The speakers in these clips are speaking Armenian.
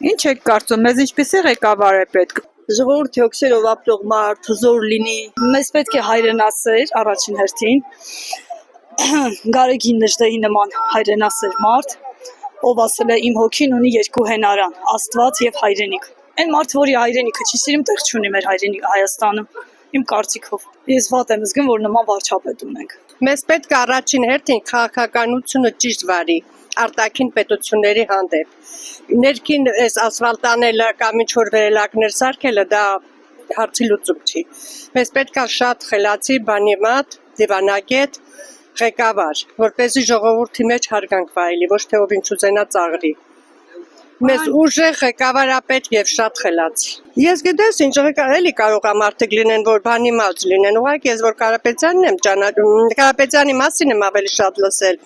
Ինչ եք կարծում, մեզ ինչպիսի ղեկավար է պետք։ Ժողովրդի հոգսերով ապրող մարդ, հզոր լինի։ Մեզ պետք է հայրենասեր առաջին հերթին, Գարեգին Նժդեհի նման հայրենասեր մարդ, ով ասել է իմ հոգին ունի երկու հենարան՝ Աստված եւ հայրենիք։ Այն մարդը, որի հայրենիքը չի սիրում, տեղ չունի մեր հայրենիքը Հայաստանում։ Իմ կարծիքով։ Ես վատ եմ զգում, որ նման վարչապետ ունենք։ Մեզ պետք է առաջին հերթին քաղաքականությունը ճիշտ վարի արտաքին պետությունների հանդեպ։ Ներքին այս ասֆալտ անելը կամ ինչ-որ վերելակներ սարքելը դա հարցի լուծում չի։ Մեզ պետք է շատ խելացի, բանիմաց, դիվանագետ ղեկավար, որպեսզի ժողովրդի մեջ հարգանք վայելի, ոչ թե ով ինչ ուզենա ծաղրի։ Մեզ ուժեղ ղեկավարապետ եւ շատ խելացի։ Ես գիտես ինչ էլի կարող է մարդիկ լինեն, որ բանիմաց լինեն, ուղղակի ես որ Կարապետյանին եմ ճանաչում, Կարապետյանի մասին եմ ավելի շատ լսել։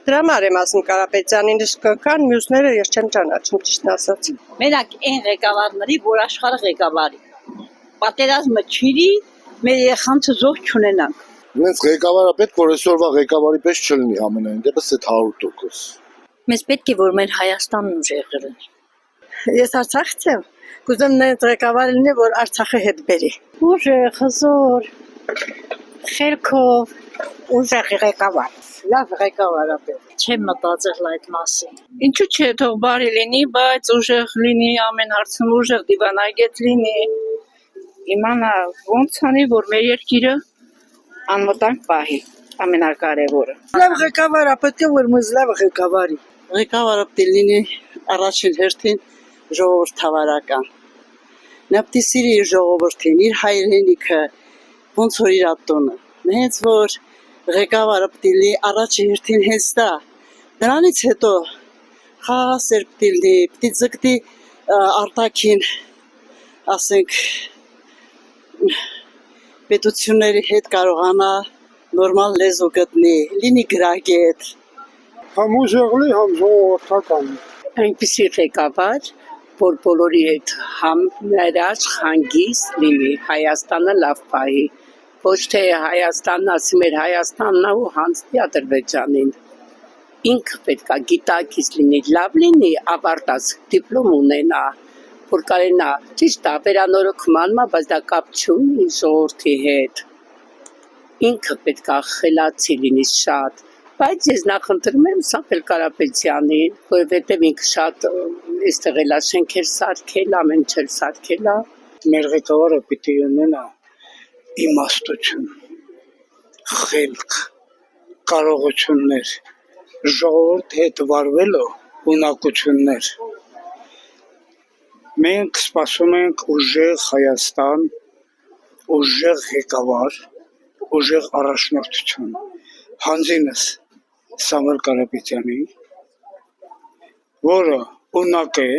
Դրա համար եմ ասում Կարապետյանին, իսկ կան մյուսները ես չեմ ճանաչում, ճիշտն ասած։ Մենակ այն ղեկավարների, որ աշխարհը ղեկավարի։ Պատերազմը չիրի, մեր երեխանցը զոհ չունենանք։ Մենք ղեկավարը պետք որ այսօրվա ղեկավարի պես չլինի ամենայն դեպս այդ 100%։ Մեզ պետք է որ մեր Հայաստանն ուժեղ լինի։ Ես Արցախից եմ, կուզեմ նենց ղեկավար լինի, որ Արցախը հետ բերի։ Ուժեղ, հզոր, խելքով, ուժեղ ղեկավար։ Լավ ղեկավարապետ։ Չեմ մտածել այդ մասին։ Ինչու՞ չէ, թող բարի լինի, բայց ուժեղ լինի, ամեն հարցում ուժեղ դիվանագետ լինի։ Իմանա ոնց անի, որ մեր երկիրը անվտանգ պահի, ամենակարևորը։ Լավ ղեկավար, պետք է որ մեզ լավ ղեկավարի։ Ղեկավարը պետք է լինի առաջին հերթին ժողովրդավարական։ Նա պետք է սիրի իր ժողովրդին, իր հայրենիքը, ոնց որ իր տոնը։ Հենց որ ղեկավարը պետք է լինի առաջին հերթին հենց դա։ Դրանից հետո խաղաղասեր պետք է լինի, պետք է ձգտի արտաքին, ասենք, պետությունների հետ կարողանա նորմալ լեզու գտնի, լինի գրագետ։ Համ ուժեղլի, համ ժողովրդական։ Այնպիսի ղեկավար, որ բոլորի հետ համերաշխ հանգիստ լինի, Հայաստանը լավ պահի, ոչ թե Հայաստանն ասի մեր Հայաստանն ու հանձնի Ադրբեջանին։ Ինքը պետք է գիտակից լինի, լավ լինի, ավարտած դիպլոմ ունենա, որ կարենա, ճիշտ է, վերանորոգման, բայց դա կապ չունի ժողովրդի հետ։ Ինքը պետք է խելացի լինի շատ, բայց ես նախընտրում եմ Սամվել Կարապետյանին, որովհետև ինքը շատ այստեղ էլ շենքեր սարքել, ամեն ինչ սարքել է։ Մեր ղեկավարը պիտի ունենա իմաստություն, խելք, կարողություններ, ժողովրդի հետ վարվելու ունակություններ։ Մենք սպասում ենք ուժեղ Հայաստան, ուժեղ ղեկավար, ուժեղ առաջնորդություն։ Հանձինս Սամվել Կարապետյանի, որը ունակ է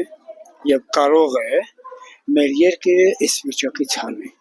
եւ կարող է մեր երկիրը այս վիճակից հանել։